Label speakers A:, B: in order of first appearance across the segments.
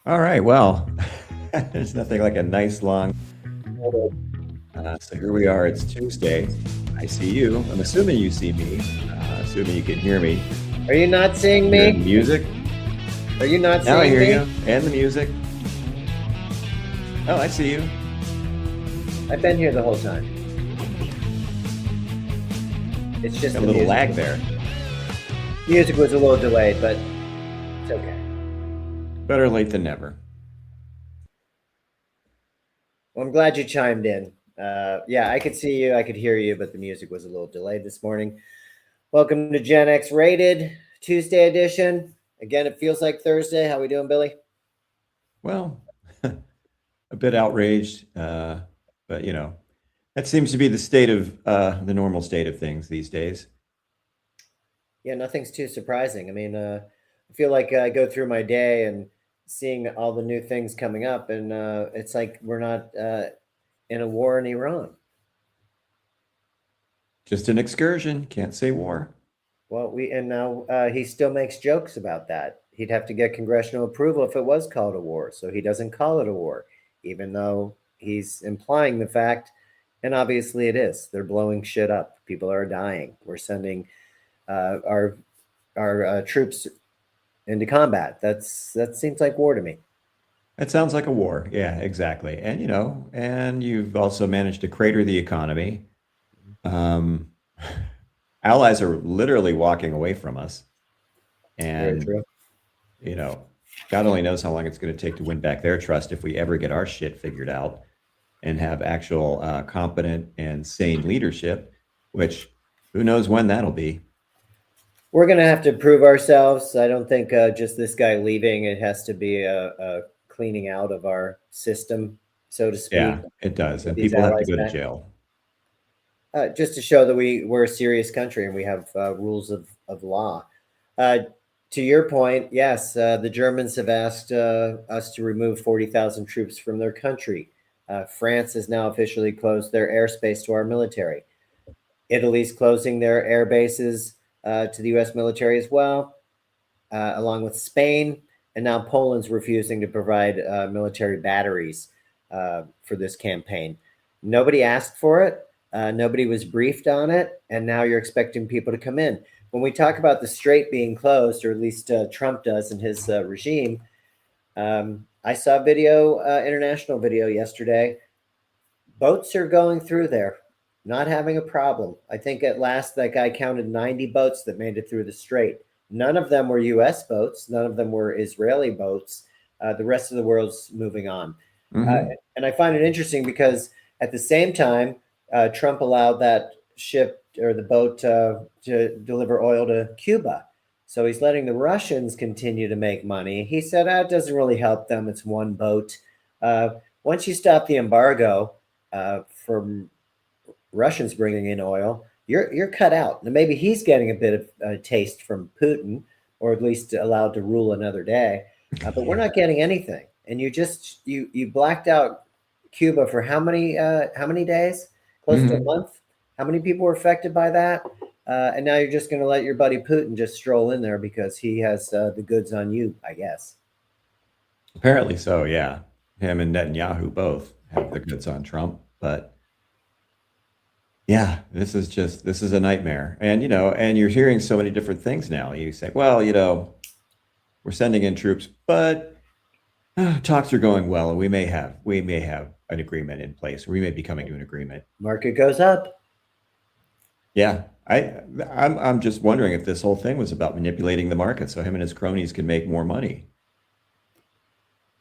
A: All right. Well, there's nothing like a nice long. So here we are. It's Tuesday. I see you. I'm assuming you see me. Assuming you can hear me.
B: Are you not seeing
A: Hear the
B: me?
A: music.
B: Are you not
A: Now I
B: seeing
A: hear
B: me?
A: you and the music. Oh, I see you.
B: I've been here the whole time. It's just
A: Got a
B: the
A: little
B: music.
A: lag there.
B: Music was a little delayed, but it's okay.
A: Better late than never.
B: Well, I'm glad you chimed in. Yeah, I could see you, I could hear you, but the music was a little delayed this morning. Welcome to Gen X Rated Tuesday edition. Again, it feels like Thursday. How we doing, Billy?
A: Well, a bit outraged, but that seems to be the state of the normal state of things these days.
B: Yeah, nothing's too surprising. I mean, I feel like I go through my day and seeing all the new things coming up, and it's like we're not in a war in Iran.
A: Just an excursion. Can't say war.
B: Well, we and now he still makes jokes about that. He'd have to get congressional approval if it was called a war, so he doesn't call it a war, even though he's implying the fact, and obviously it is. They're blowing shit up. People are dying. We're sending uh, our our troops into combat. That seems like war to me.
A: It sounds like a war. Yeah, exactly. And and you've also managed to crater the economy. Um, allies are literally walking away from us,
B: Very
A: and
B: true.
A: you know, God only knows how long it's going to take to win back their trust if we ever get our shit figured out and have actual competent and sane leadership. Which, who knows when that'll be?
B: We're gonna have to prove ourselves. I don't think just this guy leaving. It has to be a cleaning out of our system, so to speak.
A: Yeah, it does,
B: Get
A: and
B: these
A: people have to
B: allies
A: go to
B: back.
A: jail.
B: Just to show that we're a serious country and we have rules of law. Uh, to your point, yes, the Germans have asked us to remove 40,000 troops from their country. France has now officially closed their airspace to our military. Italy's closing their air bases to the U.S. military as well, along with Spain. And now Poland's refusing to provide military batteries for this campaign. Nobody asked for it. Nobody was briefed on it. And now you're expecting people to come in. When we talk about the strait being closed, or at least Trump does in his regime, I saw video, international video yesterday. Boats are going through there, not having a problem. I think at last that guy counted 90 boats that made it through the strait. None of them were US boats, none of them were Israeli boats. The rest of the world's moving on. Uh,
A: Hmm.
B: and I find it interesting because at the same time, Trump allowed that ship or the boat to deliver oil to Cuba. So he's letting the Russians continue to make money. He said, it doesn't really help them. It's one boat. Uh, Once you stop the embargo, from Russians bringing in oil, you're cut out. Now maybe he's getting a bit of a taste from Putin, or at least allowed to rule another day. But we're
A: Yeah.
B: not getting anything. And you blacked out Cuba for how many days? Close to a
A: Hmm.
B: month. How many people were affected by that? And now you're just going to let your buddy Putin just stroll in there because he has the goods on you, I guess.
A: Apparently so, yeah. Him and Netanyahu both have the goods on Trump, but yeah, this is a nightmare. And and you're hearing so many different things now. You say, well, we're sending in troops, but talks are going well, and we may have an agreement in place. We may be coming to an agreement.
B: Market goes up.
A: Yeah, I'm just wondering if this whole thing was about manipulating the market so him and his cronies can make more money.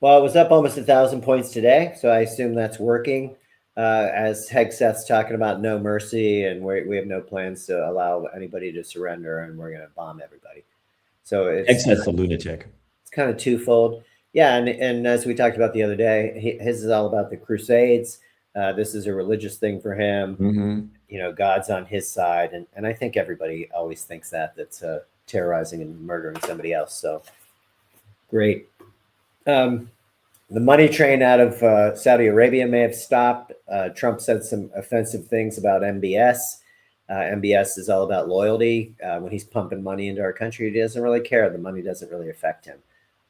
B: Well, it was up almost 1,000 points today, so I assume that's working. As Hegseth's talking about no mercy, and we have no plans to allow anybody to surrender, and we're going to bomb everybody. So
A: Excess a lunatic.
B: it's kind of twofold. Yeah, and as we talked about the other day, his is all about the Crusades. This is a religious thing for him.
A: Hmm.
B: God's on his side, and I think everybody always thinks that's terrorizing and murdering somebody else. So great. Um, The money train out of Saudi Arabia may have stopped. Trump said some offensive things about MBS. MBS is all about loyalty. When he's pumping money into our country, he doesn't really care. The money doesn't really affect him.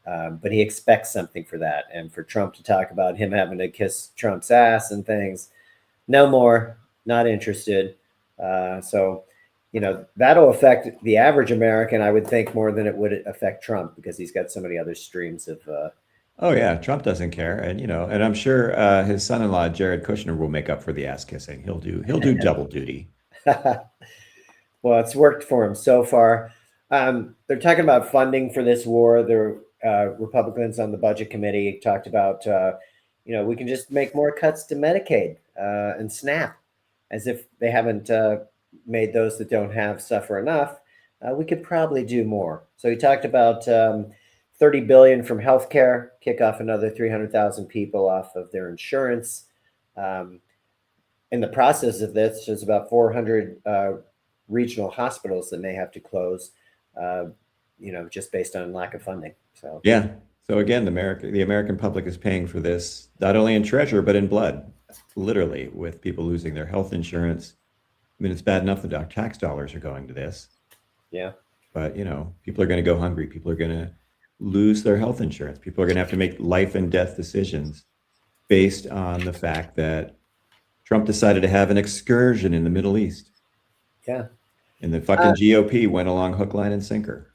B: But he expects something for that. And for Trump to talk about him having to kiss Trump's ass and things, no more, not interested. So, that'll affect the average American, I would think, more than it would affect Trump because he's got so many other streams of.
A: Oh yeah, Trump doesn't care, and and I'm sure his son-in-law Jared Kushner will make up for the ass kissing. He'll do double duty.
B: Well, it's worked for him so far. They're talking about funding for this war. The Republicans on the budget committee talked about, we can just make more cuts to Medicaid and SNAP, as if they haven't made those that don't have suffer enough. We could probably do more. So he talked about 30 billion from healthcare, kick off another 300,000 people off of their insurance. In the process of this, there's about 400 regional hospitals that may have to close, just based on lack of funding. So
A: Yeah. So again, the American public is paying for this not only in treasure but in blood, literally, with people losing their health insurance. I mean, it's bad enough that our tax dollars are going to this,
B: yeah,
A: but people are going to go hungry. People are going to lose their health insurance. People are going to have to make life and death decisions based on the fact that Trump decided to have an excursion in the Middle East.
B: yeah.
A: And the fucking GOP went along hook, line, and sinker.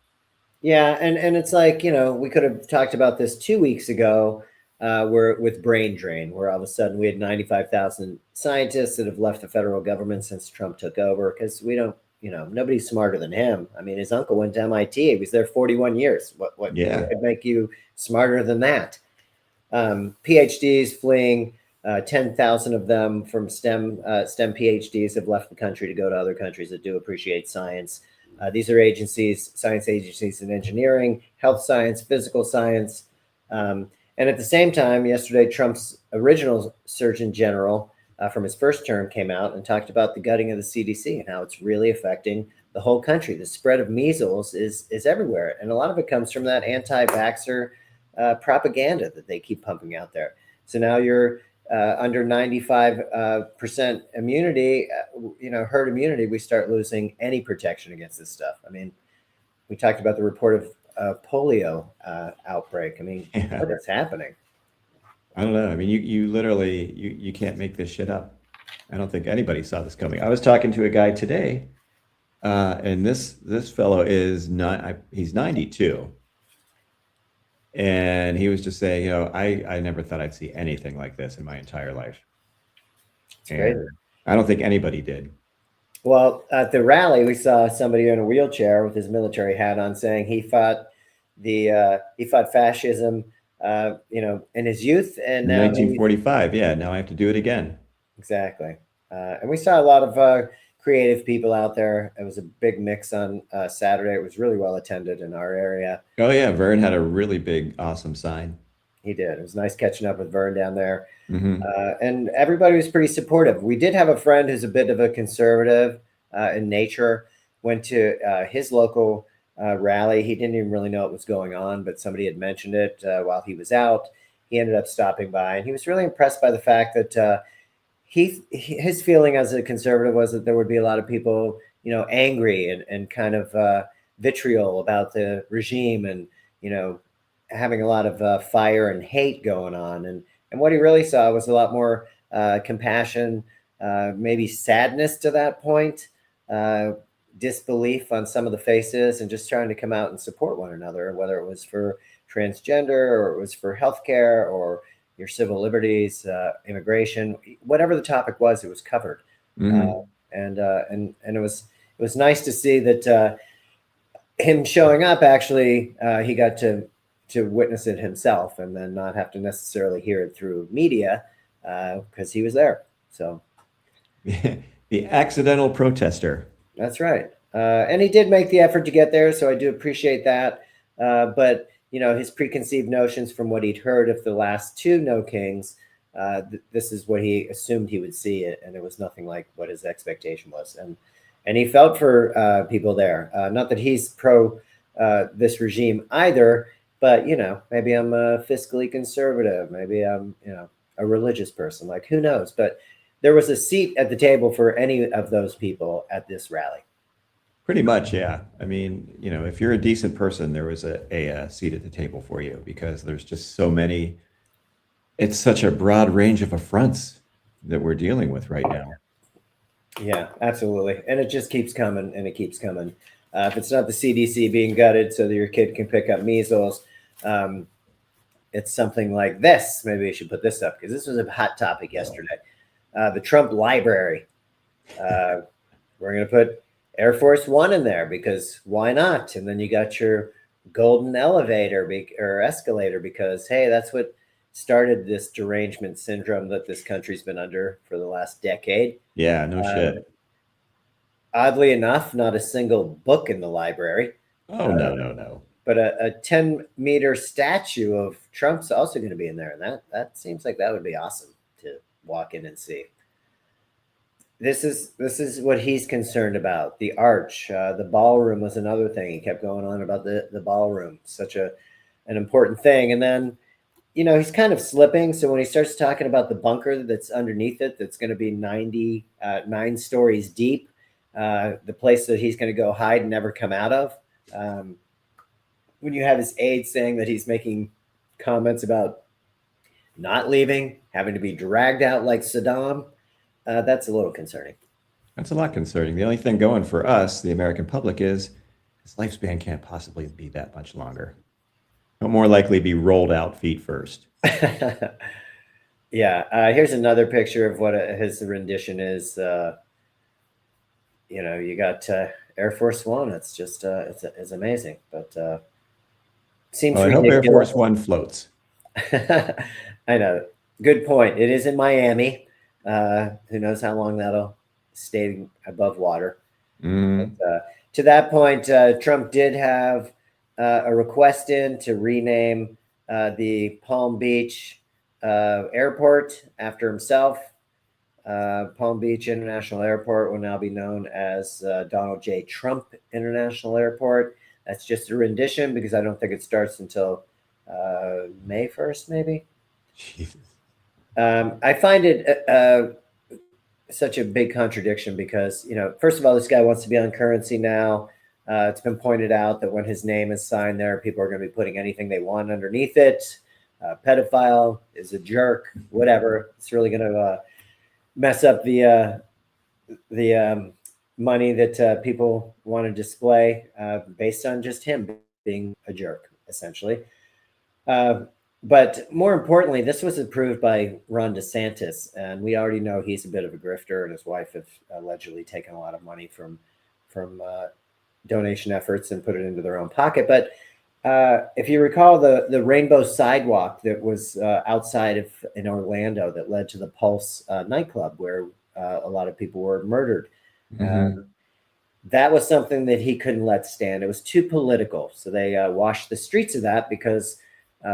B: Yeah, and it's like, we could have talked about this 2 weeks ago, where with brain drain, where all of a sudden we had 95,000 scientists that have left the federal government since Trump took over because we don't, nobody's smarter than him. I mean, his uncle went to MIT. He was there 41 years. What
A: Yeah.
B: could make you smarter than that? PhDs fleeing, 10,000 of them from STEM PhDs have left the country to go to other countries that do appreciate science. These are science agencies in engineering, health science, physical science. And at the same time, yesterday, Trump's original Surgeon General from his first term came out and talked about the gutting of the CDC and how it's really affecting the whole country. The spread of measles is everywhere. And a lot of it comes from that anti-vaxxer propaganda that they keep pumping out there. So now you're under 95% immunity, herd immunity, we start losing any protection against this stuff. I mean, we talked about the report of polio outbreak. I mean,
A: Yeah.
B: what is happening?
A: I don't know. I mean, you literally you can't make this shit up. I don't think anybody saw this coming. I was talking to a guy today, and this fellow is not. He's 92, and he was just saying, I never thought I'd see anything like this in my entire life.
B: It's crazy.
A: And I don't think anybody did.
B: Well, at the rally, we saw somebody in a wheelchair with his military hat on saying he fought fascism, in his youth, and
A: In
B: now
A: 1945, yeah. Now I have to do it again.
B: Exactly. And we saw a lot of creative people out there. It was a big mix on Saturday. It was really well attended in our area.
A: Oh yeah, Vern had a really big, awesome sign.
B: He did. It was nice catching up with Vern down there.
A: Mm-hmm.
B: And everybody was pretty supportive. We did have a friend who's a bit of a conservative in nature, went to his local rally. He didn't even really know what was going on, but somebody had mentioned it while he was out. He ended up stopping by, and he was really impressed by the fact that his feeling as a conservative was that there would be a lot of people, angry and kind of vitriol about the regime and, having a lot of fire and hate going on. And what he really saw was a lot more compassion, maybe sadness to that point, disbelief on some of the faces, and just trying to come out and support one another, whether it was for transgender or it was for healthcare or your civil liberties, immigration, whatever the topic was, it was covered.
A: Mm-hmm.
B: And it was nice to see that him showing up. Actually, he got to witness it himself, and then not have to necessarily hear it through media because he was there. So
A: The accidental protester.
B: that's right. And he did make the effort to get there, so I do appreciate that. But his preconceived notions from what he'd heard of the last two No Kings, this is what he assumed he would see, and it was nothing like what his expectation was. And he felt for people there. Not that he's pro this regime either, but maybe I'm fiscally conservative, maybe I'm a religious person, like who knows? But there was a seat at the table for any of those people at this rally.
A: Pretty much, yeah. I mean, if you're a decent person, there was a seat at the table for you because there's just so many. It's such a broad range of affronts that we're dealing with right now.
B: Yeah, absolutely. And it just keeps coming and it keeps coming. If it's not the CDC being gutted so that your kid can pick up measles, um, it's something like this. Maybe I should put this up because this was a hot topic yesterday. The Trump Library. Uh, we're going to put Air Force One in there because why not? And then you got your golden elevator or escalator because, hey, that's what started this derangement syndrome that this country's been under for the last decade.
A: Yeah, no
B: Um,
A: shit.
B: Oddly enough, not a single book in the library,
A: Oh, no, no, no.
B: but a 10-meter statue of Trump's also going to be in there. And that seems like that would be awesome to walk in and see. This is what he's concerned about. The arch, the ballroom was another thing. He kept going on about the ballroom, such an important thing. And then, he's kind of slipping. So when he starts talking about the bunker that's underneath it, that's going to be 99 stories deep, the place that he's going to go hide and never come out of. When you have his aide saying that he's making comments about not leaving, having to be dragged out like Saddam, that's a little concerning.
A: That's a lot concerning. The only thing going for us, the American public, is his lifespan can't possibly be that much longer. He'll more likely be rolled out feet first.
B: Yeah. Here's another picture of what his rendition is. You got Air Force One. It's just it's amazing, but seems
A: Well, I hope Air
B: ridiculous.
A: Force One floats.
B: I know. Good point. It is in Miami. Who knows how long that'll stay above water.
A: Mm,
B: But, to that point, Trump did have a request in to rename the Palm Beach airport after himself. Palm Beach International Airport will now be known as Donald J. Trump International Airport. That's just a rendition because I don't think it starts until May 1st, maybe.
A: Jesus.
B: I find it such a big contradiction because, first of all, this guy wants to be on currency now. It's been pointed out that when his name is signed there, people are going to be putting anything they want underneath it. Pedophile is a jerk, whatever. It's really going to mess up the money that people want to display based on just him being a jerk, essentially. But more importantly, this was approved by Ron DeSantis, and we already know he's a bit of a grifter, and his wife have allegedly taken a lot of money from donation efforts and put it into their own pocket. But if you recall the rainbow sidewalk that was outside in Orlando that led to the Pulse nightclub where a lot of people were murdered.
A: Mm-hmm.
B: That was something that he couldn't let stand. It was too political. So they washed the streets of that because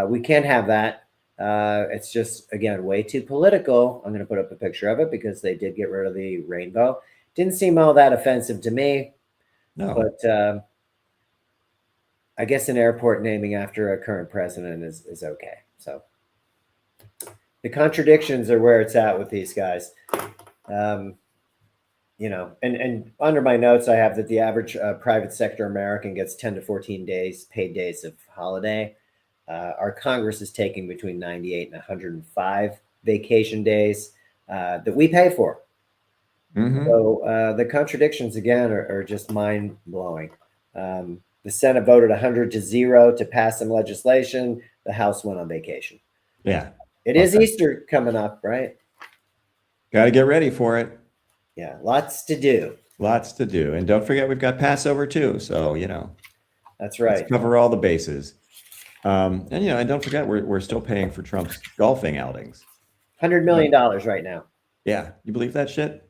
B: we can't have that. It's just, again, way too political. I'm going to put up a picture of it because they did get rid of the rainbow. Didn't seem all that offensive to me.
A: No.
B: But I guess an airport naming after a current president is okay. So the contradictions are where it's at with these guys. And under my notes, I have that the average private sector American gets 10 to 14 paid days of holiday. Our Congress is taking between 98 and 105 vacation days that we pay for.
A: Mm-hmm.
B: So the contradictions, again, are just mind blowing. The Senate voted 100-0 to pass some legislation. The House went on vacation.
A: Yeah.
B: It is Easter coming up, right?
A: Got to get ready for it.
B: Yeah, lots to do.
A: Lots to do. And don't forget, we've got Passover too. So,
B: That's right.
A: let's cover all the bases. And don't forget, we're still paying for Trump's golfing outings.
B: $100 million right now.
A: Yeah. You believe that shit?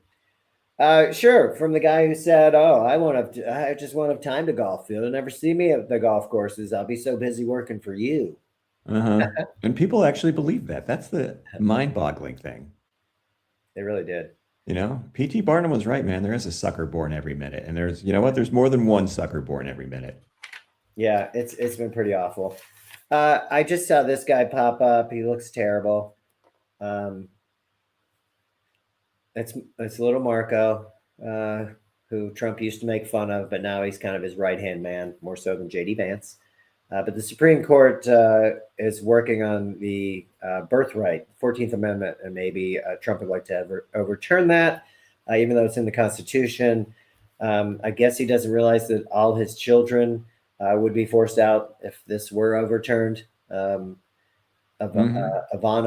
B: Sure. From the guy who said, "Oh, I just won't have time to golf. You'll never see me at the golf courses. I'll be so busy working for you."
A: Uh-huh. And people actually believe that. That's the mind-boggling thing.
B: They really did.
A: P.T. Barnum was right, man. There is a sucker born every minute. And there's more than one sucker born every minute.
B: Yeah, it's been pretty awful. I just saw this guy pop up. He looks terrible. It's little Marco. who Trump used to make fun of, but now he's kind of his right-hand man, more so than J.D. Vance. But the Supreme Court is working on the birthright, 14th Amendment, and maybe Trump would like to overturn that, even though it's in the Constitution. I guess he doesn't realize that all his children would be forced out if this were overturned. Ivana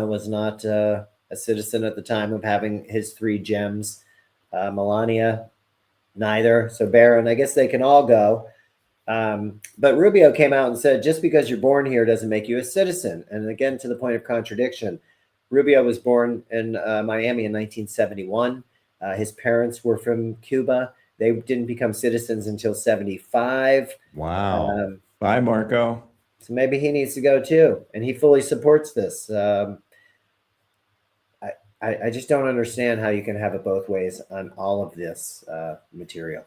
B: was not a citizen at the time of having his three gems. Melania, neither. So Barron, I guess they can all go. But Rubio came out and said, just because you're born here doesn't make you a citizen. And again, to the point of contradiction, Rubio was born in Miami in 1971. His parents were from Cuba. They didn't become citizens until 75.
A: Wow. Bye, Marco.
B: So maybe he needs to go too. And he fully supports this. I just don't understand how you can have it both ways on all of this material.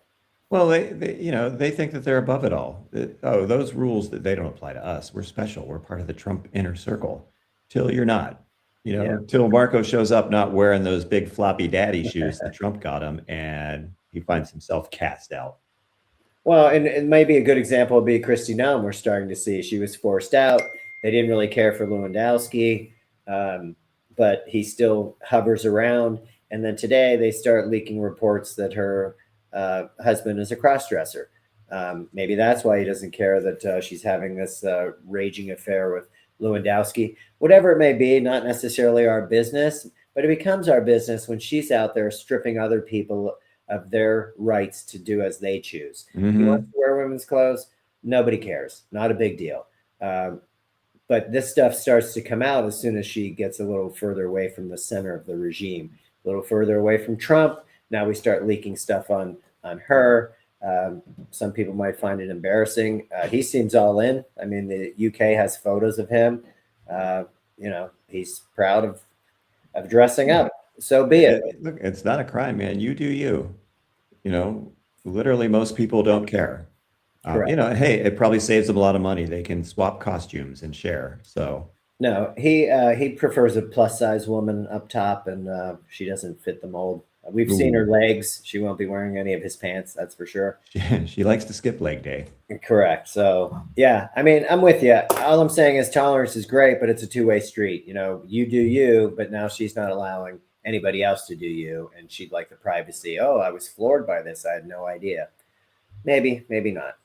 A: Well, they think that they're above it all. Those rules that they don't apply to us. We're special. We're part of the Trump inner circle. Till you're not. Till Marco shows up not wearing those big floppy daddy shoes that Trump got him, and he finds himself cast out.
B: Well, and maybe a good example would be Kristi Noem. We're starting to see she was forced out. They didn't really care for Lewandowski, but he still hovers around. And then today they start leaking reports that her husband is a crossdresser. Maybe that's why he doesn't care that she's having this raging affair with Lewandowski. Whatever it may be, not necessarily our business, but it becomes our business when she's out there stripping other people of their rights to do as they choose. He wants to wear women's clothes. Nobody cares. Not a big deal. But this stuff starts to come out as soon as she gets a little further away from the center of the regime, a little further away from Trump. Now we start leaking stuff on her. Some people might find it embarrassing. He seems all in. I mean, the UK has photos of him. He's proud of dressing up. So be it.
A: Look, it's not a crime, man. You do you. Literally most people don't care. Hey, it probably saves them a lot of money. They can swap costumes and share. So
B: no, he prefers a plus size woman up top, and she doesn't fit the mold. We've seen her legs. She won't be wearing any of his pants. That's for sure.
A: She likes to skip leg day.
B: Correct. So yeah, I mean, I'm with you. All I'm saying is tolerance is great, but it's a two-way street. You do you, but now she's not allowing anybody else to do you, and she'd like the privacy. Oh, I was floored by this. I had no idea. Maybe not.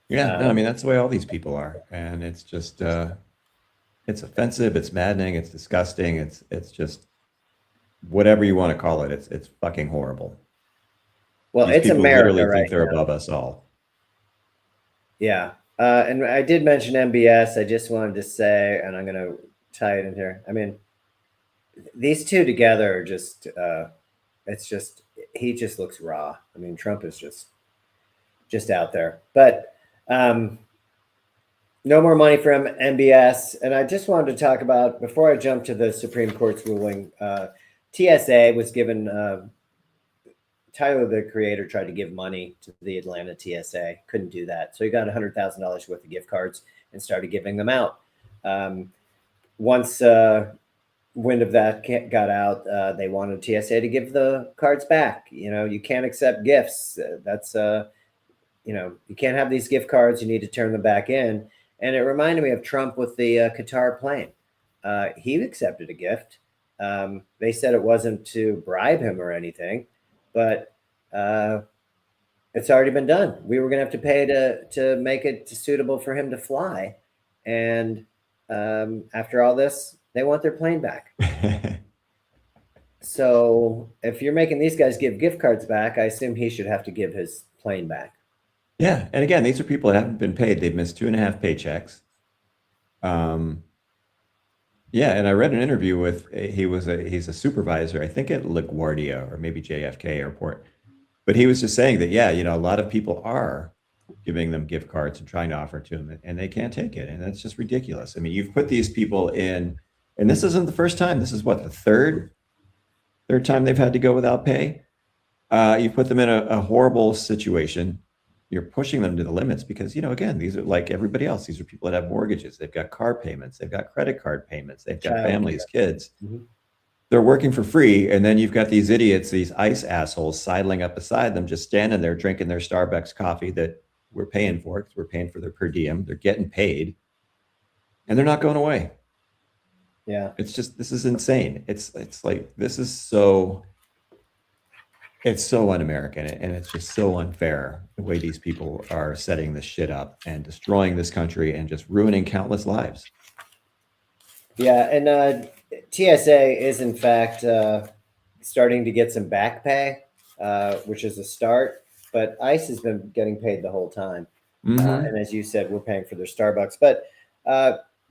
A: Yeah, no, I mean, that's the way all these people are, and it's just it's offensive, it's maddening, it's disgusting, it's just whatever you want to call it. It's fucking horrible.
B: Well,
A: these
B: it's
A: people
B: America
A: literally think
B: right
A: they're
B: now.
A: above us all.
B: Yeah, and I did mention MBS. I just wanted to say, and I'm going to tie it in here. I mean, these two together are just he just looks raw. I mean, Trump is just out there. But no more money from MBS. And I just wanted to talk about, before I jump to the Supreme Court's ruling, TSA was given, Tyler, the creator, tried to give money to the Atlanta TSA, couldn't do that. So he got $100,000 worth of gift cards and started giving them out. Once wind of that got out, they wanted TSA to give the cards back. You can't accept gifts. That's you can't have these gift cards. You need to turn them back in. And it reminded me of Trump with the Qatar plane. He accepted a gift. They said it wasn't to bribe him or anything, but it's already been done. We were going to have to pay to make it suitable for him to fly. And after all this, they want their plane back. So if you're making these guys give gift cards back, I assume he should have to give his plane back.
A: Yeah, and again, these are people that haven't been paid. They've missed 2.5 paychecks. Yeah, and I read an interview with he's a supervisor, I think at LaGuardia or maybe JFK Airport, but he was just saying that a lot of people are giving them gift cards and trying to offer to them, and they can't take it, and that's just ridiculous. I mean, you've put these people in, and this isn't the first time. This is what, the third time they've had to go without pay. You put them in a horrible situation. You're pushing them to the limits because, again, these are like everybody else. These are people that have mortgages. They've got car payments. They've got credit card payments. They've got families, kids. they're working for free, and then you've got these idiots, these ICE assholes sidling up beside them, just standing there drinking their Starbucks coffee that we're paying for because we're paying for their per diem. They're getting paid, and they're not going away.
B: Yeah.
A: It's just, this is insane. It's like, this is so, it's so un-American, and it's just so unfair the way these people are setting this shit up and destroying this country and just ruining countless lives.
B: Yeah, and TSA is in fact starting to get some back pay, which is a start. But ICE has been getting paid the whole time, and as you said, we're paying for their Starbucks. But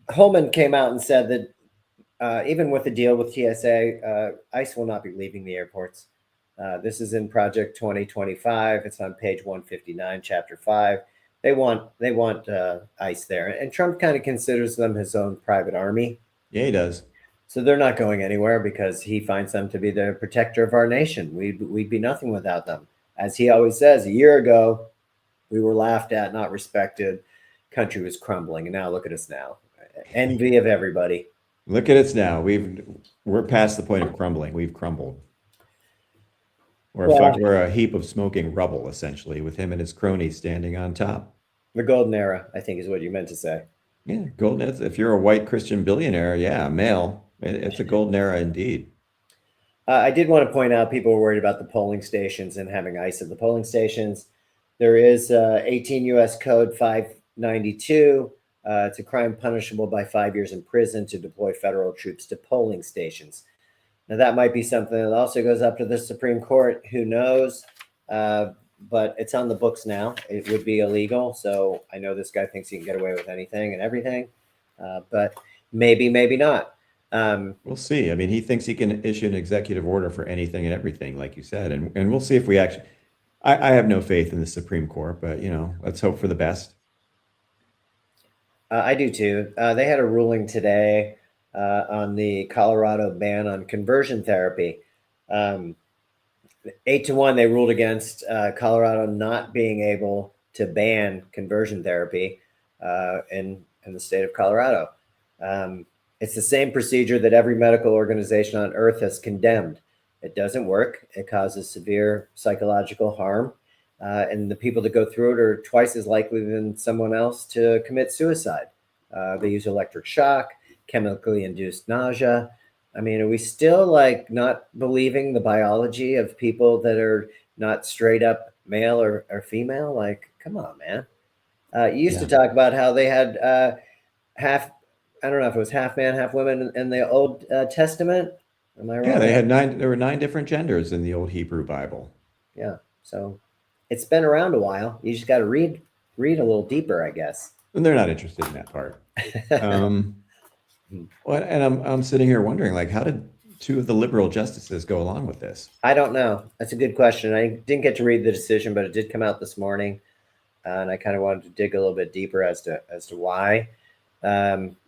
B: Holman came out and said that even with the deal with TSA, ICE will not be leaving the airports. This is in Project 2025. It's on page 159, Chapter 5. They want ICE there, and Trump kind of considers them his own private army.
A: Yeah, he does.
B: So they're not going anywhere because he finds them to be the protector of our nation. We'd be nothing without them. As he always says, a year ago, we were laughed at, not respected. Country was crumbling, and now look at us now. Envy of everybody.
A: Look at us now. We're past the point of crumbling. We've crumbled. We're a heap of smoking rubble, essentially, with him and his cronies standing on top.
B: The golden era, I think, is what you meant to say.
A: Yeah, golden. If you're a white Christian billionaire, yeah, male, it's a golden era indeed.
B: I did want to point out people were worried about the polling stations and having ICE at the polling stations. There is 18 U.S. Code 592. It's a crime punishable by 5 years in prison to deploy federal troops to polling stations. Now, that might be something that also goes up to the Supreme Court. Who knows? But it's on the books now. It would be illegal. So I know this guy thinks he can get away with anything and everything, but maybe, maybe not.
A: We'll see. I mean, he thinks he can issue an executive order for anything and everything, like you said, and we'll see if we actually. I have no faith in the Supreme Court, but let's hope for the best.
B: I do too. They had a ruling today on the Colorado ban on conversion therapy. 8-1, they ruled against Colorado not being able to ban conversion therapy in the state of Colorado. It's the same procedure that every medical organization on earth has condemned. It doesn't work. It causes severe psychological harm. And the people that go through it are twice as likely than someone else to commit suicide. They use electric shock, chemically induced nausea. I mean, are we still not believing the biology of people that are not straight up male or female? Come on, man. You used to talk about how they had half, I don't know if it was half man, half women in the Old Testament. Am I wrong?
A: Yeah, there were 9 different genders in the old Hebrew Bible.
B: Yeah. So it's been around a while. You just got to read a little deeper, I guess.
A: And they're not interested in that part. Well, and I'm sitting here wondering, how did 2 of the liberal justices go along with this?
B: I don't know. That's a good question. I didn't get to read the decision, but it did come out this morning, and I kind of wanted to dig a little bit deeper as to why.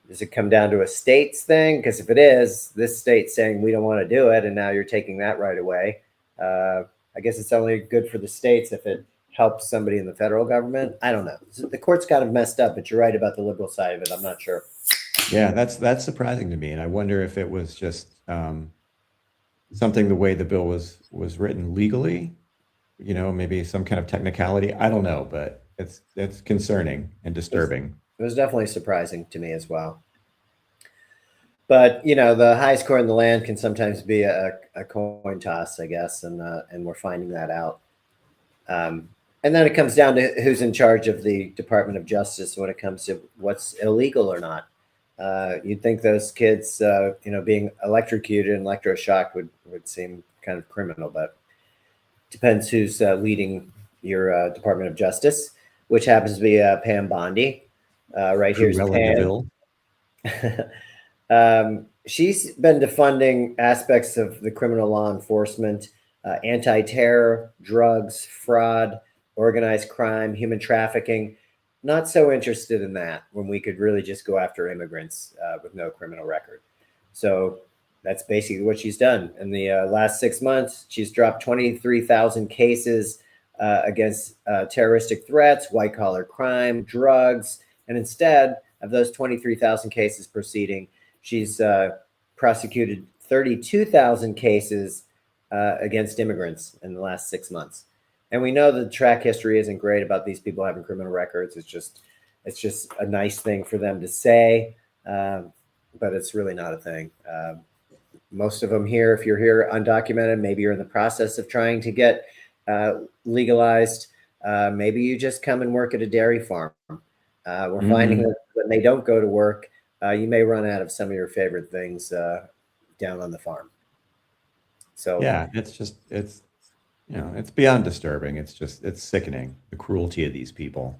B: Does it come down to a states thing? Because if it is, this state's saying we don't want to do it, and now you're taking that right away. I guess it's only good for the states if it helps somebody in the federal government. I don't know. The court's kind of messed up, but you're right about the liberal side of it. I'm not sure.
A: Yeah, that's surprising to me, and I wonder if it was just something the way the bill was written legally. Maybe some kind of technicality. I don't know, but it's concerning and disturbing.
B: It was definitely surprising to me as well. But the highest court in the land can sometimes be a coin toss, I guess, and we're finding that out. And then it comes down to who's in charge of the Department of Justice when it comes to what's illegal or not. You'd think those kids, being electrocuted and electroshock would seem kind of criminal, but depends who's leading your Department of Justice, which happens to be Pam Bondi. Right here's Pam. She's been defunding aspects of the criminal law enforcement, anti-terror, drugs, fraud, organized crime, human trafficking. Not so interested in that when we could really just go after immigrants with no criminal record. So that's basically what she's done. In the last 6 months, she's dropped 23,000 cases against terroristic threats, white-collar crime, drugs. And instead of those 23,000 cases proceeding, she's prosecuted 32,000 cases against immigrants in the last 6 months. And we know the track history isn't great about these people having criminal records. It's just a nice thing for them to say, but it's really not a thing. Most of them here, if you're here undocumented, maybe you're in the process of trying to get legalized. Maybe you just come and work at a dairy farm. We're finding that when they don't go to work, you may run out of some of your favorite things down on the farm. So
A: Yeah, it's it's beyond disturbing. It's sickening, the cruelty of these people.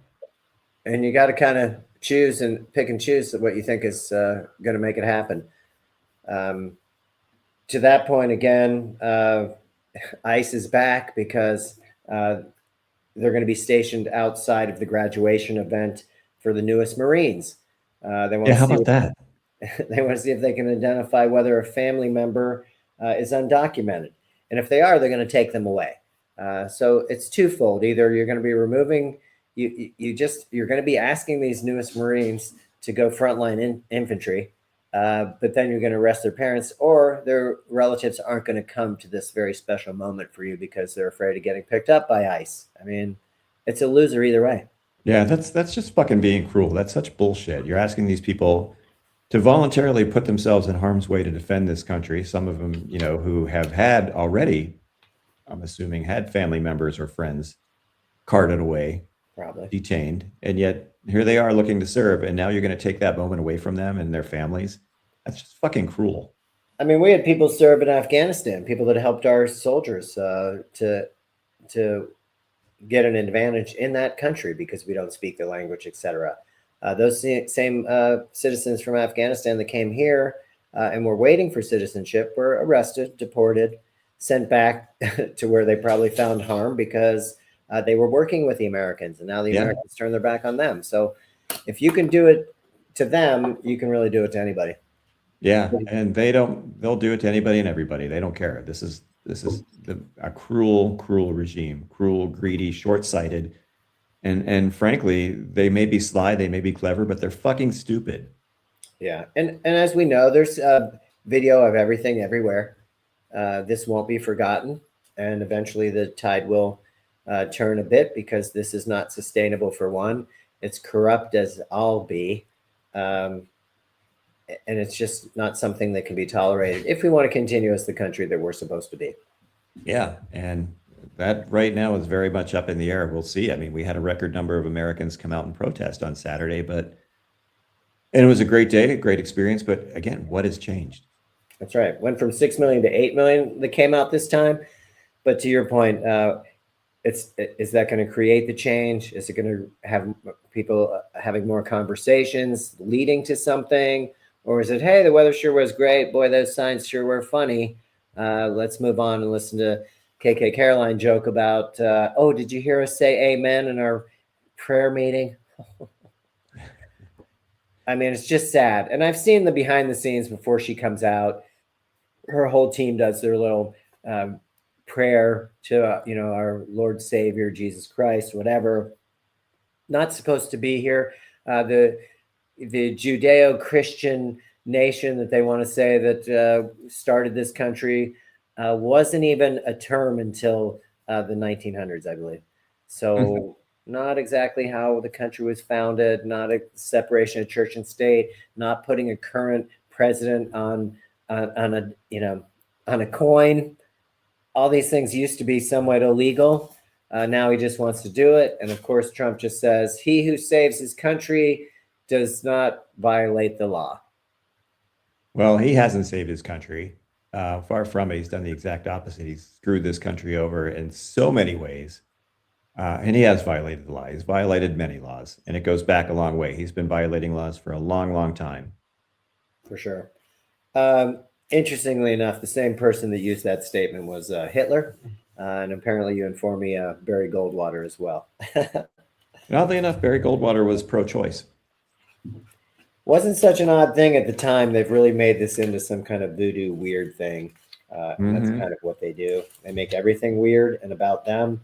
B: and you got to kind of choose and pick and choose what you think is going to make it happen. To that point, again, ICE is back because they're going to be stationed outside of the graduation event for the newest Marines. They want
A: Yeah,
B: to
A: how
B: see
A: about that?
B: they want to see if they can identify whether a family member is undocumented, and if they are, they're going to take them away. So it's twofold. Either you're going to be removing you're going to be asking these newest Marines to go frontline infantry, but then you're going to arrest their parents, or their relatives aren't going to come to this very special moment for you because they're afraid of getting picked up by ICE. I mean, it's a loser either way.
A: Yeah, that's just fucking being cruel. That's such bullshit. You're asking these people to voluntarily put themselves in harm's way to defend this country. Some of them, who have had already, I'm assuming, had family members or friends carted away,
B: Probably.
A: detained, and yet here they are looking to serve, and now you're going to take that moment away from them and their families. That's just fucking cruel.
B: I mean, we had people serve in Afghanistan, people that helped our soldiers to get an advantage in that country because we don't speak the language, etc. Those same citizens from Afghanistan that came here and were waiting for citizenship were arrested, deported, sent back to where they probably found harm because they were working with the Americans, and now the Americans turn their back on them. So if you can do it to them, you can really do it to anybody.
A: Yeah, and they'll do it to anybody and everybody. They don't care. This is a cruel, cruel regime, cruel, greedy, short-sighted, and frankly, they may be sly, they may be clever, but they're fucking stupid.
B: Yeah, and as we know, there's a video of everything everywhere. This won't be forgotten, and eventually the tide will turn a bit because this is not sustainable. For one, it's corrupt as all be, and it's just not something that can be tolerated if we want to continue as the country that we're supposed to be.
A: Yeah, and that right now is very much up in the air. We'll see. I mean, we had a record number of Americans come out and protest on Saturday, and it was a great day, a great experience. But again, what has changed?
B: That's right. Went from 6 million to 8 million that came out this time. But to your point, is that going to create the change? Is it going to have people having more conversations leading to something? Or is it, hey, the weather sure was great. Boy, those signs sure were funny. Let's move on and listen to KK Caroline joke about, oh, did you hear us say amen in our prayer meeting? I mean, it's just sad. And I've seen the behind the scenes before she comes out. Her whole team does their little prayer to, our Lord Savior, Jesus Christ, whatever. Not supposed to be here. The Judeo-Christian nation that they want to say that started this country wasn't even a term until the 1900s, I believe. So not exactly how the country was founded, not a separation of church and state, not putting a current president on a coin. All these things used to be somewhat illegal. Now he just wants to do it. And of course, Trump just says, he who saves his country does not violate the law.
A: Well, he hasn't saved his country. Far from it. He's done the exact opposite. He's screwed this country over in so many ways. And he has violated the law. He's violated many laws, and it goes back a long way. He's been violating laws for a long, long time.
B: For sure. Interestingly enough, the same person that used that statement was Hitler. And apparently you informed me Barry Goldwater as well.
A: And oddly enough, Barry Goldwater was pro-choice.
B: Wasn't such an odd thing at the time. They've really made this into some kind of voodoo weird thing. And that's kind of what they do. They make everything weird and about them.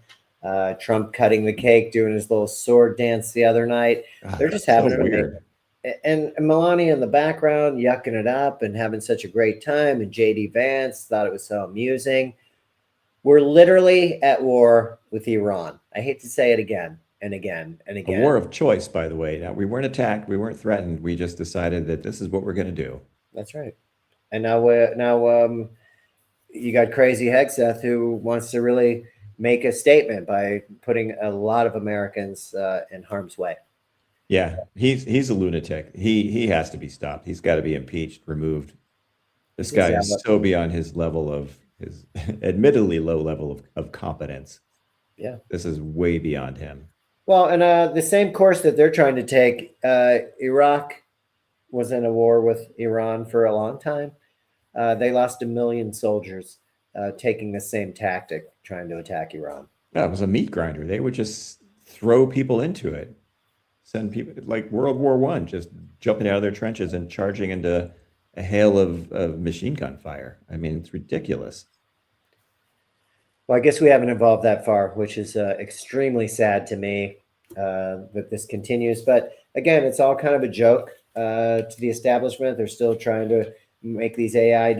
B: Trump cutting the cake, doing his little sword dance the other night. They're just having it weird. and Melania in the background yucking it up and having such a great time, and JD Vance thought it was so amusing. We're literally at war with Iran. I hate to say it again and again and
A: A war
B: again.
A: of choice, by the way. Now, we weren't attacked, we weren't threatened. We just decided that this is what we're going to do.
B: That's right. And now you got crazy Hegseth who wants to really make a statement by putting a lot of Americans in harm's way.
A: Yeah, he's a lunatic. He has to be stopped. He's got to be impeached, removed. This
B: He's
A: guy
B: out
A: is
B: of,
A: so beyond his level of his admittedly low level of competence.
B: yeah.
A: This is way beyond him.
B: Well, and the same course that they're trying to take, Iraq was in a war with Iran for a long time. They lost 1 million soldiers taking the same tactic, trying to attack Iran.
A: That was a meat grinder. They would just throw people into it, send people like World War One, just jumping out of their trenches and charging into a hail of machine gun fire. I mean, it's ridiculous.
B: Well, I guess we haven't evolved that far, which is extremely sad to me that this continues. But again, it's all kind of a joke to the establishment. They're still trying to make these AI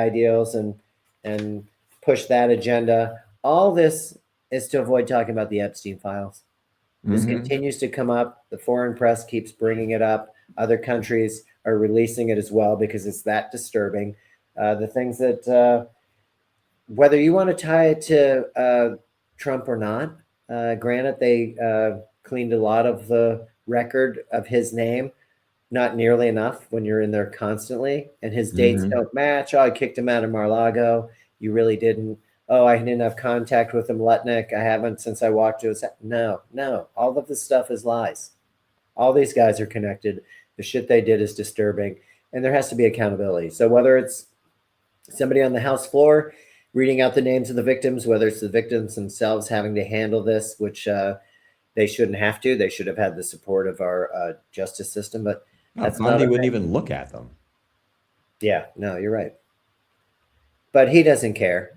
B: deals and push that agenda. All this is to avoid talking about the Epstein files. This
A: Hmm.
B: continues to come up. The foreign press keeps bringing it up. Other countries are releasing it as well because it's that disturbing. The things that whether you want to tie it to Trump or not, granted, they cleaned a lot of the record of his name, not nearly enough when you're in there constantly, and his dates
A: Hmm.
B: don't match. Oh, I kicked him out of Mar-a-Lago. You really didn't. Oh, I didn't have contact with him, Lutnick. I haven't since I walked to his. No, no. All of this stuff is lies. All these guys are connected. The shit they did is disturbing, and there has to be accountability. So whether it's somebody on the House floor reading out the names of the victims, whether it's the victims themselves having to handle this, which they shouldn't have to. They should have had the support of our justice system, but
A: Oh,
B: that's not
A: Bundy wouldn't
B: okay.
A: even look at them.
B: Yeah, no, you're right. But he doesn't care.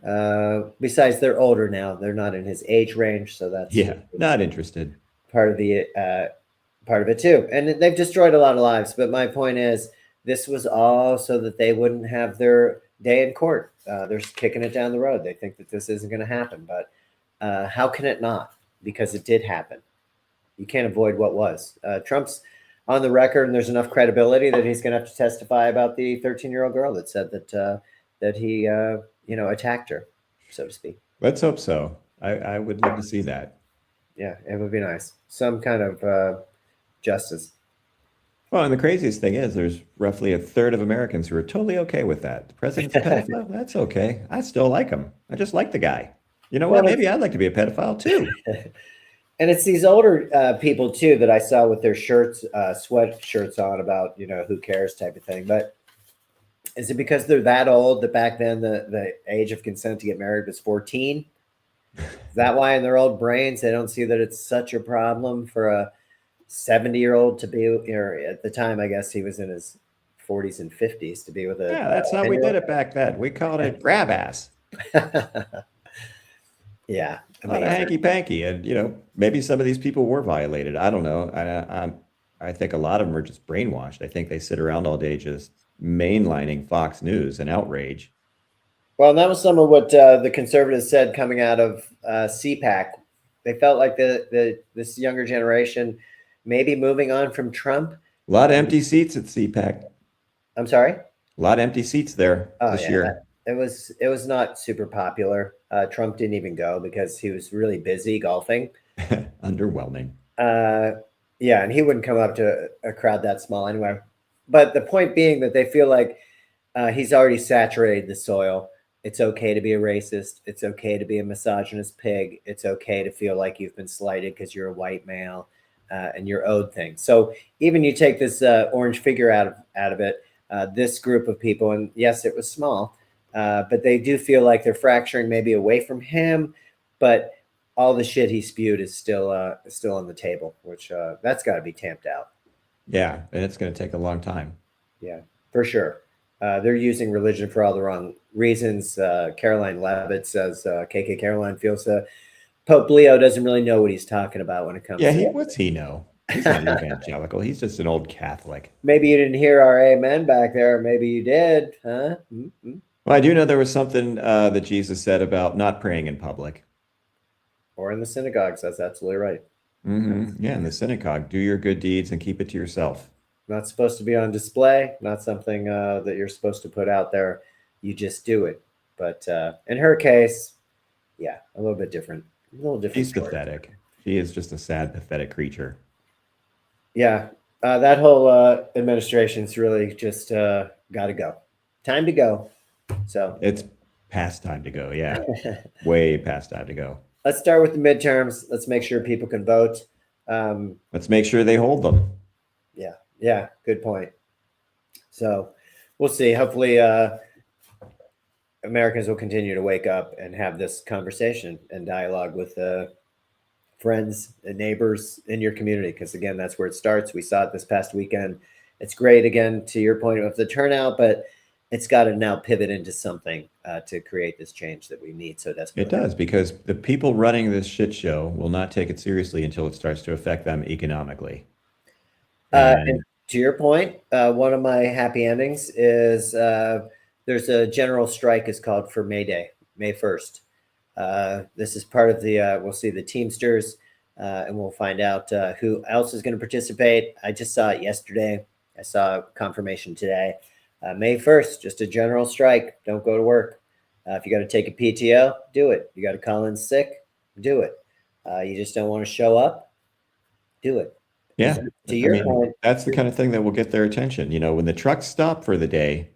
B: Besides, they're older now; they're not in his age range, so that's
A: Yeah, not interested.
B: part of the part of it too. And they've destroyed a lot of lives. But my point is, this was all so that they wouldn't have their day in court. They're kicking it down the road. They think that this isn't going to happen, but how can it not? Because it did happen. You can't avoid what was. Trump's on the record, and there's enough credibility that he's going to have to testify about the 13-year-old girl that said that he attacked her, so to speak.
A: Let's hope so. I would love to see that.
B: Yeah, it would be nice. Some kind of justice.
A: Well, and the craziest thing is there's roughly a third of Americans who are totally okay with that. The president's a pedophile? That's okay. I still like him. I just like the guy. You know what?
B: Well,
A: Maybe I'd like to be a pedophile too.
B: and it's these older people too that I saw with their shirts, sweatshirts on about who cares type of thing. But is it because they're that old that back then the age of consent to get married was 14? Is that why in their old brains they don't see that it's such a problem for a 70-year-old to be, or at the time I guess he was in his 40s and 50s to be with a
A: Yeah, that's how we
B: 10-year-old?
A: did it back then. We called it grab ass.
B: Yeah,
A: A lot of
B: amazing.
A: hanky panky, and maybe some of these people were violated. I don't know. I think a lot of them are just brainwashed. I think they sit around all day just mainlining Fox News and outrage.
B: Well, and that was some of what the conservatives said coming out of CPAC. They felt like the this younger generation maybe moving on from Trump.
A: A lot of empty seats at CPAC.
B: I'm sorry.
A: A lot of empty seats there
B: Oh
A: this
B: yeah,
A: year.
B: it was not super popular. Trump didn't even go because he was really busy golfing.
A: Underwhelming.
B: Uh, yeah, and he wouldn't come up to a crowd that small anyway. But the point being that they feel like he's already saturated the soil. It's okay to be a racist. It's okay to be a misogynist pig. It's okay to feel like you've been slighted because you're a white male and you're owed things. So even you take this orange figure out of it, this group of people, and yes, it was small, but they do feel like they're fracturing maybe away from him, but all the shit he spewed is still on the table, which that's got to be tamped out.
A: Yeah, and it's going to take a long time.
B: Yeah, for sure. They're using religion for all the wrong reasons. Caroline Levitt says KK Caroline feels Pope Leo doesn't really know what he's talking about when it comes
A: Yeah,
B: to.
A: what's he know? He's not evangelical. He's just an old Catholic.
B: Maybe you didn't hear our amen back there. Maybe you did, huh? Mm-hmm.
A: Well, I do know there was something that Jesus said about not praying in public.
B: Or in the synagogues. That's absolutely right.
A: Yeah, in the synagogue, do your good deeds and keep it to yourself.
B: Not supposed to be on display. Not something that you're supposed to put out there. You just do it. But in her case, yeah, a little bit different. A little different
A: She's
B: story.
A: pathetic. She is just a sad, pathetic creature.
B: Yeah, that whole administration's really just got to go. Time to go. So
A: It's past time to go. Yeah, way past time to go.
B: let's start with the midterms. Let's make sure people can vote.
A: Let's make sure they hold them.
B: Yeah, good point. So we'll see. Hopefully, Americans will continue to wake up and have this conversation and dialogue with friends and neighbors in your community. Because again, that's where it starts. We saw it this past weekend. It's great, again, to your point of the turnout, but it's got to now pivot into something to create this change that we need so desperately.
A: It does, because the people running this shit show will not take it seriously until it starts to affect them economically.
B: And to your point, one of my happy endings is there's a general strike is called for May Day, May 1st. This is part of the, we'll see the Teamsters, and we'll find out who else is going to participate. I just saw it yesterday. I saw confirmation today. May 1st, just a general strike. Don't go to work. If you got to take a PTO, do it. You got to call in sick, do it. You just don't want to show up, do it.
A: Yeah,
B: To your point,
A: that's the kind of thing that will get their attention. When the trucks stop for the day,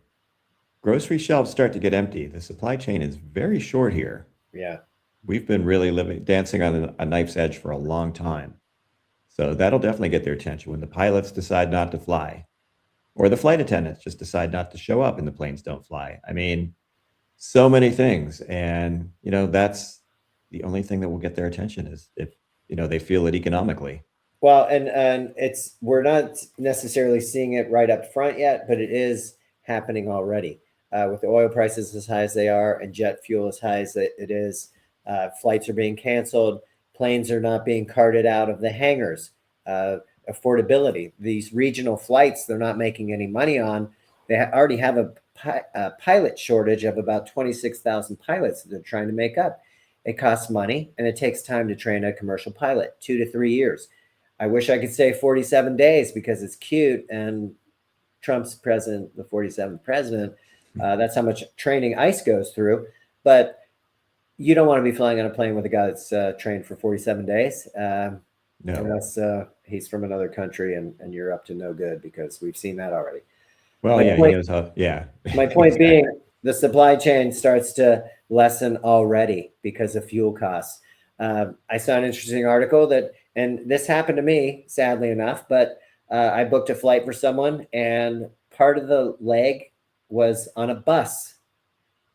A: grocery shelves start to get empty. The supply chain is very short here.
B: Yeah.
A: We've been really dancing on a knife's edge for a long time. So that'll definitely get their attention when the pilots decide not to fly, or the flight attendants just decide not to show up and the planes don't fly. So many things. And, that's the only thing that will get their attention is if, they feel it economically.
B: Well, and we're not necessarily seeing it right up front yet, but it is happening already. With the oil prices as high as they are and jet fuel as high as it is, flights are being canceled. Planes are not being carted out of the hangars. Affordability. These regional flights, they're not making any money on. They already have a pilot shortage of about 26,000 pilots that they're trying to make up. It costs money, and it takes time to train a commercial pilot, 2 to 3 years. I wish I could say 47 days because it's cute and Trump's president, the 47th president. That's how much training ICE goes through. But you don't want to be flying on a plane with a guy that's trained for 47 days.
A: No.
B: Unless he's from another country and you're up to no good, because we've seen that already.
A: Well, he knows how. Yeah.
B: My point being, the supply chain starts to lessen already because of fuel costs. I saw an interesting article and this happened to me, sadly enough, but I booked a flight for someone, and part of the leg was on a bus.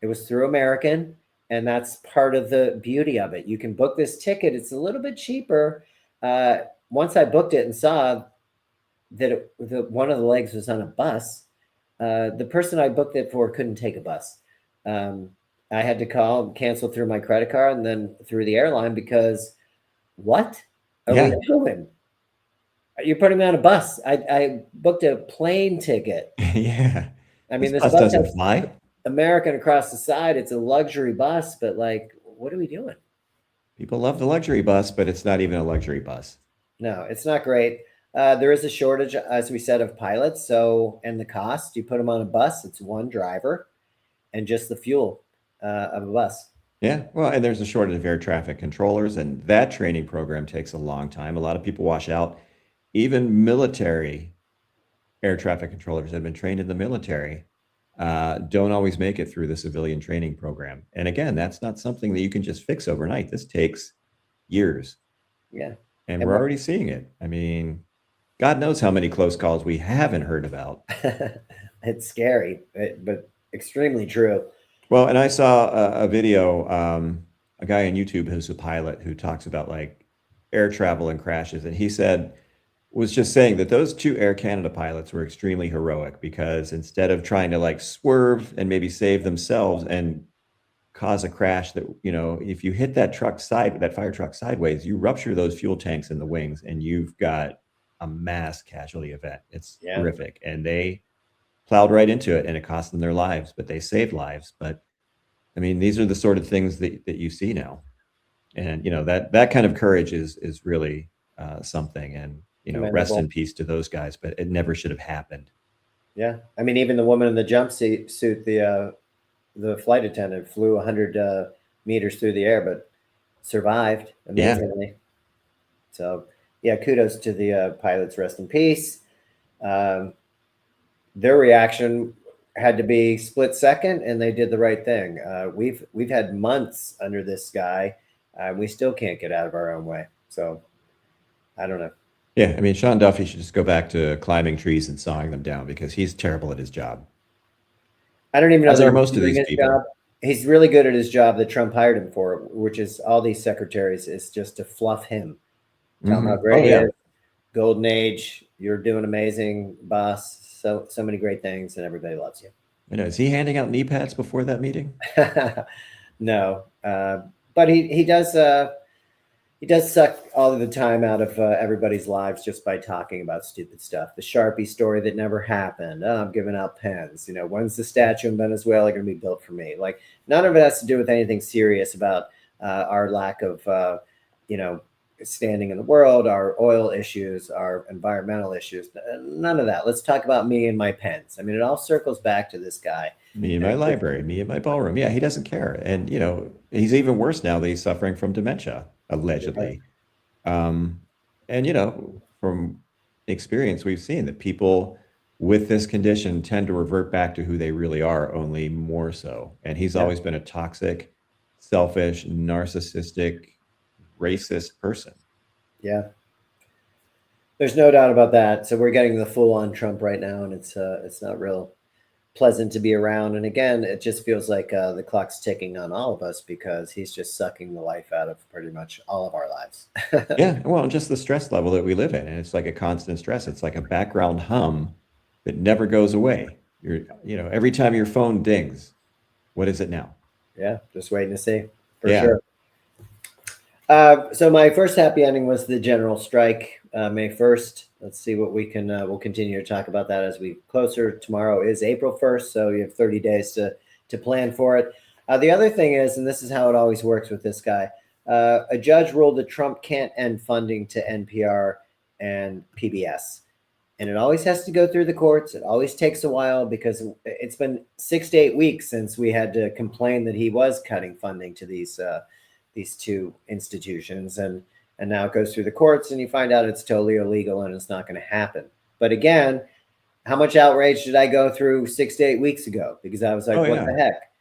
B: It was through American, and that's part of the beauty of it. You can book this ticket. It's a little bit cheaper. Once I booked it and saw that one of the legs was on a bus, the person I booked it for couldn't take a bus. I had to call and cancel through my credit card and then through the airline, because what are we doing? You're putting me on a bus. I booked a plane ticket.
A: Yeah.
B: This
A: bus doesn't fly.
B: American across the side. It's a luxury bus, but what are we doing?
A: People love the luxury bus, but it's not even a luxury bus.
B: No, it's not great. There is a shortage, as we said, of pilots. And the cost, you put them on a bus, it's one driver and just the fuel of a bus.
A: Yeah. Well, and there's a shortage of air traffic controllers, and that training program takes a long time. A lot of people wash out. Even military air traffic controllers that have been trained in the military don't always make it through the civilian training program. And again, that's not something that you can just fix overnight. This takes years.
B: Yeah.
A: And we're already seeing it. God knows how many close calls we haven't heard about.
B: It's scary, but extremely true.
A: Well, and I saw a video, a guy on YouTube who's a pilot who talks about air travel and crashes. And he was just saying that those two Air Canada pilots were extremely heroic, because instead of trying to swerve and maybe save themselves and cause a crash that, if you hit that fire truck sideways, you rupture those fuel tanks in the wings and you've got a mass casualty event. It's
B: Yeah.
A: horrific, and they plowed right into it, and it cost them their lives, but they saved lives. But I mean, these are the sort of things that you see now, and that kind of courage is really something. And rest
B: Commendable.
A: in peace to those guys. But it never should have happened.
B: Yeah. I mean, even the woman in the jumpsuit, the flight attendant flew 100 meters through the air, but survived
A: Yeah,
B: amazingly. So, yeah, kudos to the pilots. Rest in peace. Um, their reaction had to be split second, and they did the right thing. We've had months under this guy. We still can't get out of our own way. So, I don't know.
A: yeah. I mean, Sean Duffy should just go back to climbing trees and sawing them down because he's terrible at his job,
B: I don't even know
A: as
B: that
A: are
B: he's
A: most of
B: doing
A: these
B: his
A: people.
B: job. He's really good at his job that Trump hired him for, which is all these secretaries is just to fluff him, tell him how great
A: Oh
B: he
A: yeah.
B: is. Golden age, you're doing amazing, boss. So many great things, and everybody loves you.
A: Is he handing out knee pads before that meeting?
B: No, but he does suck all of the time out of everybody's lives just by talking about stupid stuff. The Sharpie story that never happened. Oh, I'm giving out pens. When's the statue in Venezuela going to be built for me? Like, none of it has to do with anything serious about our lack of, you know, standing in the world, our oil issues, our environmental issues. None of that. Let's talk about me and my pens. I mean, it all circles back to this guy.
A: Me in
B: And
A: my
B: it just,
A: library, me in my ballroom. Yeah, he doesn't care. And, he's even worse now that he's suffering from dementia,
B: yeah,
A: allegedly. Um, and, from experience, we've seen that people with this condition tend to revert back to who they really are, only more so. And he's
B: yeah,
A: always been a toxic, selfish, narcissistic, racist person.
B: yeah. There's no doubt about that. So we're getting the full on Trump right now, and it's not real pleasant to be around. And again, it just feels like the clock's ticking on all of us because he's just sucking the life out of pretty much all of our lives.
A: Yeah, well, and just the stress level that we live in, and it's like a constant stress. It's like a background hum that never goes away. Every time your phone dings, what is it now?
B: Yeah, just waiting to see for
A: Yeah,
B: sure. So my first happy ending was the general strike, May 1st. Let's see what we can. We'll continue to talk about that as we closer. Tomorrow is April 1st, so you have 30 days to plan for it. The other thing is, and this is how it always works with this guy, a judge ruled that Trump can't end funding to NPR and PBS. And it always has to go through the courts. It always takes a while because it's been 6 to 8 weeks since we had to complain that he was cutting funding to these two institutions, and now it goes through the courts, and you find out it's totally illegal and it's not going to happen. But again, how much outrage did I go through 6 to 8 weeks ago? Because I was like,
A: oh
B: what
A: yeah,
B: the heck?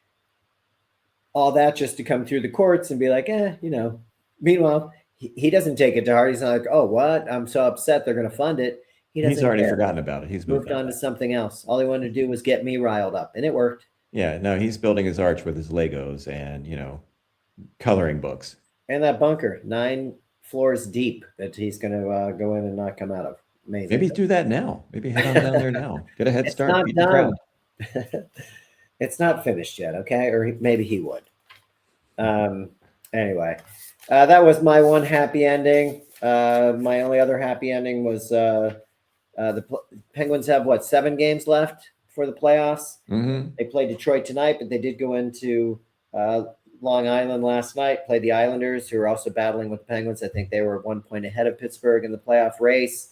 B: All that just to come through the courts and be like, Meanwhile, he doesn't take it to heart. He's not like, oh, what? I'm so upset they're going to fund it. He
A: he's
B: doesn't
A: already
B: care.
A: forgotten about it. He's moved
B: Moved
A: on.
B: on to something else. All he wanted to do was get me riled up, and it worked.
A: Yeah, no, he's building his arch with his Legos and coloring books.
B: And that bunker, 9 floors deep, that he's going to go in and not come out of. Amazing.
A: Maybe do that now. Maybe head on down there now. Get a head
B: It's
A: start.
B: not
A: Beat the
B: done.
A: crowd.
B: It's not finished yet. Okay, or maybe he would. Um, anyway, that was my one happy ending. My only other happy ending was the Penguins have what, 7 games left for the playoffs.
A: Hmm.
B: They played Detroit tonight, but they did go into Long Island last night. Played the Islanders, who are also battling with the Penguins. I think they were 1 point ahead of Pittsburgh in the playoff race.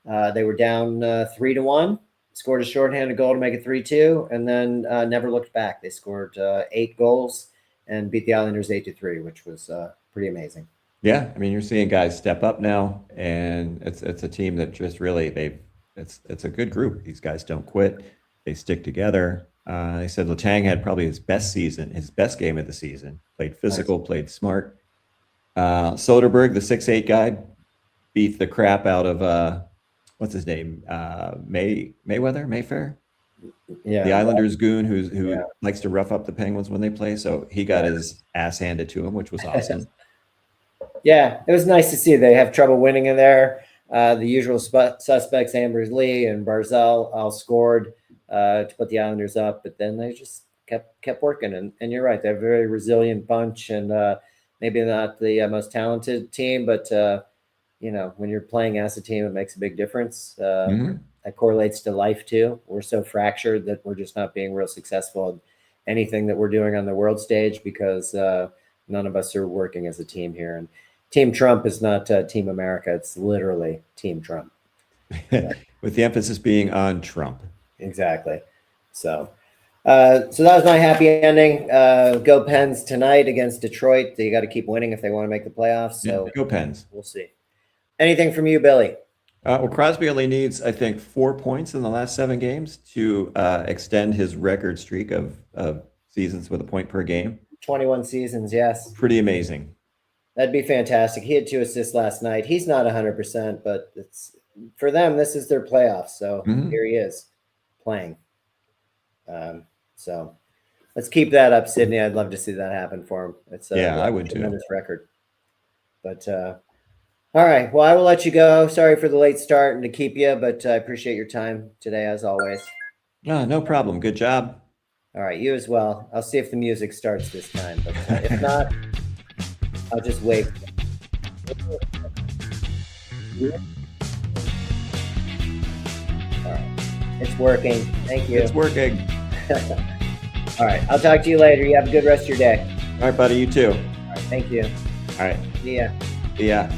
B: They were down 3-1. Scored a shorthanded goal to make it 3-2, and then never looked back. They scored 8 goals and beat the Islanders 8-3, which was pretty amazing.
A: Yeah, I mean, you're seeing guys step up now, and it's a team that just really it's a good group. These guys don't quit; they stick together. They said Letang had probably his best season, his best game of the season. Played
B: Nice.
A: physical, played smart. Soderberg, the 6'8" guy, beat the crap out of what's his name? Mayfair, the
B: Yeah,
A: Islanders goon
B: yeah.
A: who likes to rough up the Penguins when they play. So he got his ass handed to him, which was awesome.
B: Yeah, it was nice to see they have trouble winning in there. The usual suspects, Ambers Lee and Barzell, all scored to put the Islanders up, but then they just kept working. And you're right, they're a very resilient bunch, and maybe not the most talented team, but when you're playing as a team, it makes a big difference.
A: Mhm.
B: That correlates to life too. We're so fractured that we're just not being real successful in anything that we're doing on the world stage because none of us are working as a team here. And Team Trump is not Team America. It's literally Team Trump.
A: With the emphasis being on Trump.
B: Exactly. So that was my happy ending. Go Pens tonight against Detroit. They got to keep winning if they want to make the playoffs. So
A: Yeah, go Pens.
B: we'll see. Anything from you, Billy?
A: Well, Crosby only needs, I think, 4 points in the last 7 games to extend his record streak of seasons with a point per game.
B: 21 seasons, yes.
A: Pretty amazing.
B: That'd be fantastic. He had 2 assists last night. He's not 100%, but it's for them. This is their playoffs, so here he is playing. So let's keep that up, Sydney. I'd love to see that happen for him. It's
A: I would too.
B: Tremendous record. But all right, well, I will let you go. Sorry for the late start and to keep you, but I appreciate your time today as always.
A: No problem. Good job.
B: All right, you as well. I'll see if the music starts this time, but if not, I'll just wait. All right, it's working. Thank you.
A: It's working.
B: All right, I'll talk to you later. You have a good rest of your day.
A: All right, buddy. You too.
B: All right, thank you.
A: All right.
B: See ya.
A: Yeah.